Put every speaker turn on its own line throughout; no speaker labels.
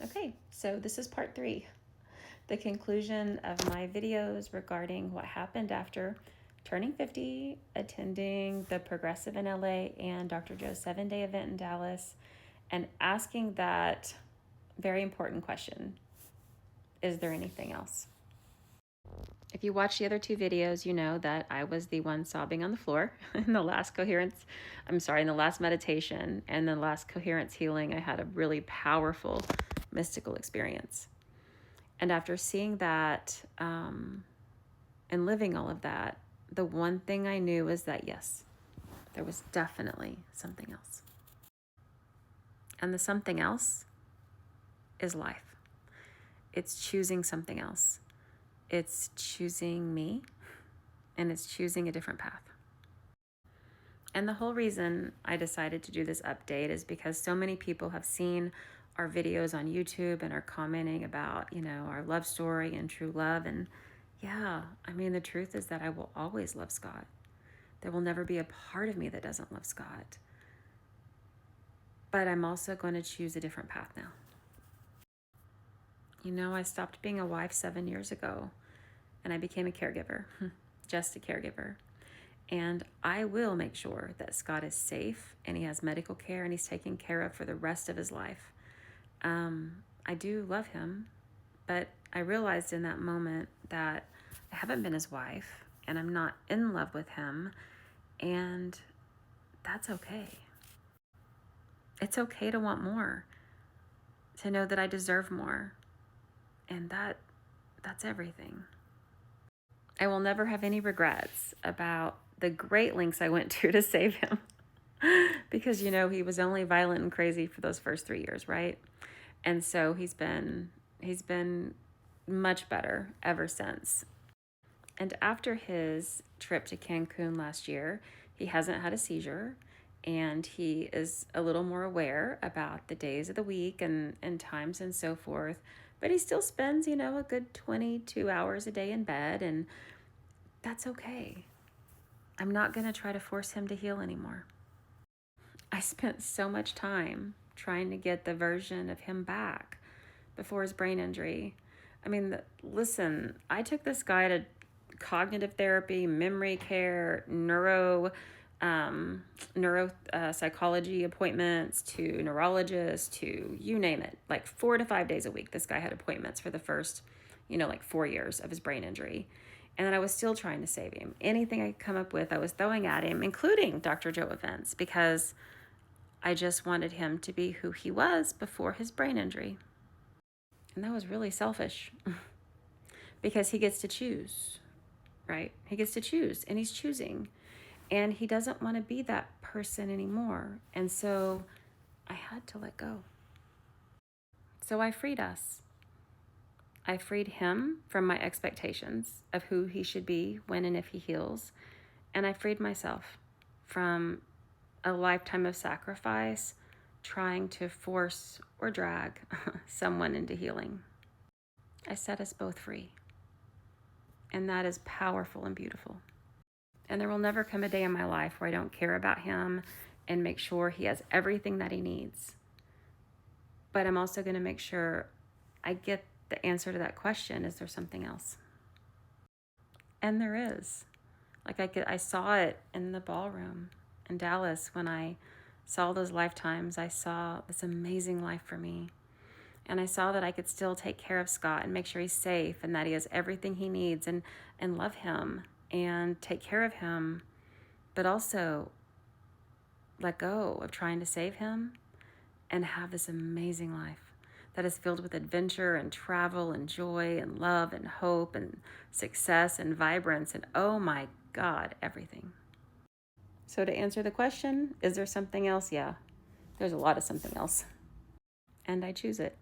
Okay, so this is part 3, the conclusion of my videos regarding what happened after turning 50, attending the Progressive in LA and Dr. Joe's 7-day event in Dallas, and asking that very important question: is there anything else? If you watch the other 2 videos, you know that I was the one sobbing on the floor in the last in the last meditation and the last coherence healing. I had a really powerful mystical experience. And after seeing that and living all of that, the one thing I knew was that, yes, there was definitely something else. And the something else is life. It's choosing something else. It's choosing me, and it's choosing a different path. And the whole reason I decided to do this update is because so many people have seen our videos on YouTube and are commenting about, our love story and true love. And yeah, the truth is that I will always love Scott. There will never be a part of me that doesn't love Scott. But I'm also going to choose a different path now. I stopped being a wife 7 years ago, and I became a caregiver, just a caregiver. And I will make sure that Scott is safe and he has medical care and he's taken care of for the rest of his life. I do love him, but I realized in that moment that I haven't been his wife and I'm not in love with him, and that's okay. It's okay to want more, to know that I deserve more, and that's everything. I will never have any regrets about the great lengths I went to save him. Because, he was only violent and crazy for those first 3 years, right? And so he's been much better ever since. And after his trip to Cancun last year, he hasn't had a seizure, and he is a little more aware about the days of the week and times and so forth. But he still spends, a good 22 hours a day in bed, and that's okay. I'm not going to try to force him to heal anymore. I spent so much time trying to get the version of him back before his brain injury. Listen, I took this guy to cognitive therapy, memory care, psychology appointments, to neurologists, to you name it. Like 4 to 5 days a week, this guy had appointments for the first, 4 years of his brain injury. And then I was still trying to save him. Anything I could come up with, I was throwing at him, including Dr. Joe events, because I just wanted him to be who he was before his brain injury. And that was really selfish because he gets to choose, right? He gets to choose, and he's choosing. And he doesn't want to be that person anymore. And so I had to let go. So I freed us. I freed him from my expectations of who he should be when and if he heals. And I freed myself from a lifetime of sacrifice trying to force or drag someone into healing. I set us both free. And that is powerful and beautiful. And there will never come a day in my life where I don't care about him and make sure he has everything that he needs. But I'm also going to make sure I get the answer to that question: is there something else? And there is. I saw it in the ballroom in Dallas when I saw those lifetimes. I saw this amazing life for me. And I saw that I could still take care of Scott and make sure he's safe and that he has everything he needs, and love him and take care of him, but also let go of trying to save him and have this amazing life that is filled with adventure and travel and joy and love and hope and success and vibrance and, oh my God, everything. So to answer the question, is there something else? Yeah, there's a lot of something else. And I choose it.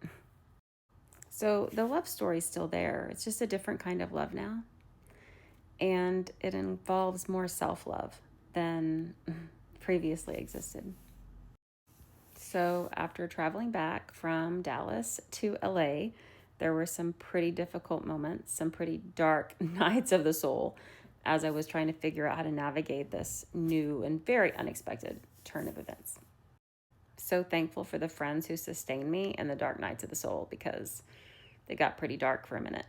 So the love story is still there. It's just a different kind of love now. And it involves more self-love than previously existed. So after traveling back from Dallas to LA, there were some pretty difficult moments, some pretty dark nights of the soul as I was trying to figure out how to navigate this new and very unexpected turn of events. so thankful for the friends who sustained me in the dark nights of the soul, because they got pretty dark for a minute.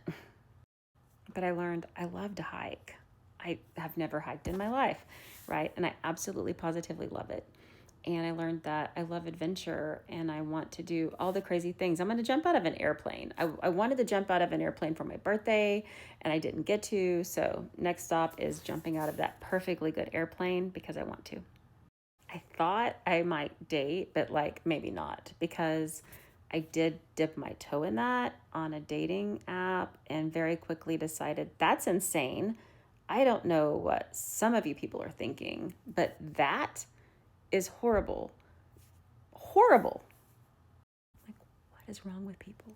But I learned I love to hike. I have never hiked in my life, right? And I absolutely positively love it. And I learned that I love adventure and I want to do all the crazy things. I'm going to jump out of an airplane. I wanted to jump out of an airplane for my birthday and I didn't get to. So next stop is jumping out of that perfectly good airplane because I want to. I thought I might date, but like maybe not, because I did dip my toe in that on a dating app and very quickly decided that's insane. I don't know what some of you people are thinking, but that is horrible. Horrible. Like, what is wrong with people?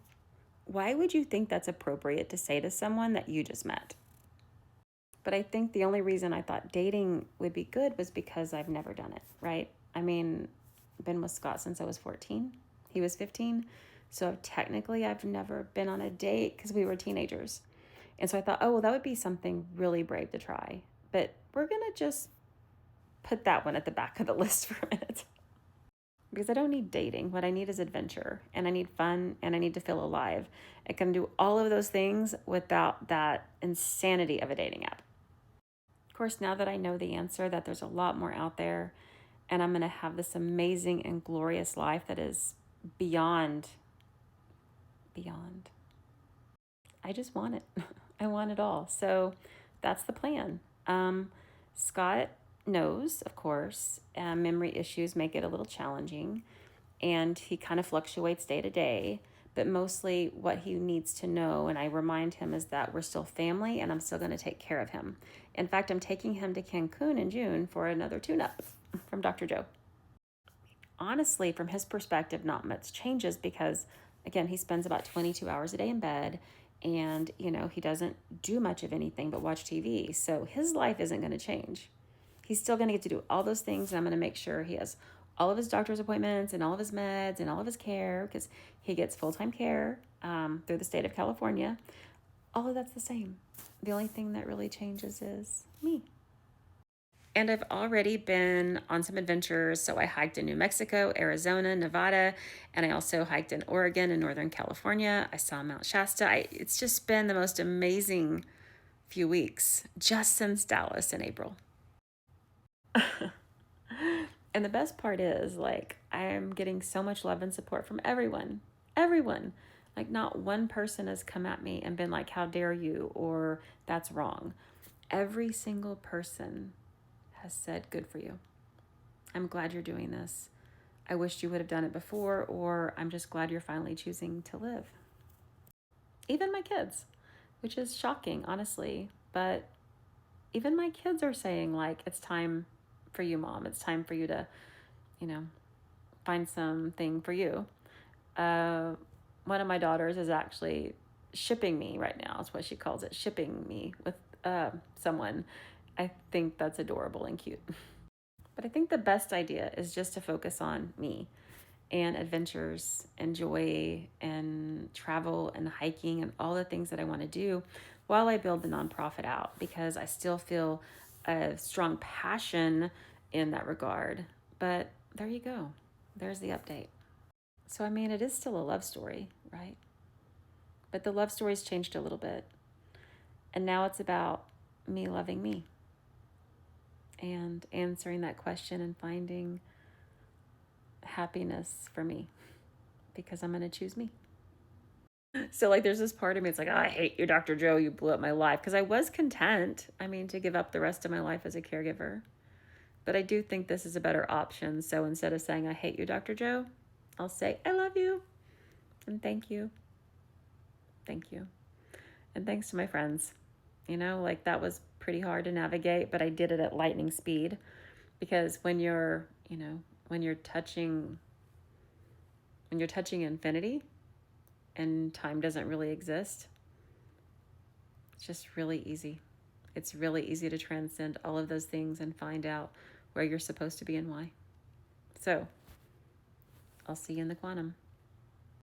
Why would you think that's appropriate to say to someone that you just met? But I think the only reason I thought dating would be good was because I've never done it, right? I mean, I've been with Scott since I was 14. He was 15. So technically, I've never been on a date because we were teenagers. And so I thought, oh, well, that would be something really brave to try. But we're going to just put that one at the back of the list for a minute. Because I don't need dating. What I need is adventure, and I need fun, and I need to feel alive. I can do all of those things without that insanity of a dating app. Of course, now that I know the answer, that there's a lot more out there, and I'm going to have this amazing and glorious life that is beyond. I just want it. I want it all. So that's the plan. Scott knows, of course, memory issues make it a little challenging, and he kind of fluctuates day to day. But mostly what he needs to know, and I remind him, is that we're still family and I'm still going to take care of him. In fact, I'm taking him to Cancun in June for another tune-up from Dr. Joe. Honestly, from his perspective, not much changes because, again, he spends about 22 hours a day in bed and, he doesn't do much of anything but watch TV. So his life isn't going to change. He's still going to get to do all those things, and I'm going to make sure he has all of his doctor's appointments and all of his meds and all of his care, because he gets full-time care through the state of California. All of that's the same. The only thing that really changes is me. And I've already been on some adventures. So I hiked in New Mexico, Arizona, Nevada, and I also hiked in Oregon and Northern California. I saw Mount Shasta. It's just been the most amazing few weeks just since Dallas in April. And the best part is, like, I am getting so much love and support from everyone. Everyone. Like, not one person has come at me and been like, how dare you, or that's wrong. Every single person has said, good for you. I'm glad you're doing this. I wished you would have done it before, or I'm just glad you're finally choosing to live. Even my kids, which is shocking, honestly. But even my kids are saying, like, it's time for you, Mom. It's time for you to, find something for you. One of my daughters is actually shipping me right now. That's what she calls it, shipping me with someone. I think that's adorable and cute. But I think the best idea is just to focus on me and adventures and joy and travel and hiking and all the things that I want to do while I build the nonprofit out, because I still feel a strong passion in that regard. But there you go. There's the update. So, it is still a love story, right? But the love story's changed a little bit. And now it's about me loving me and answering that question and finding happiness for me, because I'm going to choose me. So, like, there's this part of me, it's like, oh, I hate you, Dr. Joe, you blew up my life. Because I was content, to give up the rest of my life as a caregiver. But I do think this is a better option. So instead of saying, I hate you, Dr. Joe, I'll say, I love you. And thank you. Thank you. And thanks to my friends. That was pretty hard to navigate, but I did it at lightning speed. Because when you're touching infinity and time doesn't really exist, it's just really easy. It's really easy to transcend all of those things and find out where you're supposed to be and why. So, I'll see you in the quantum.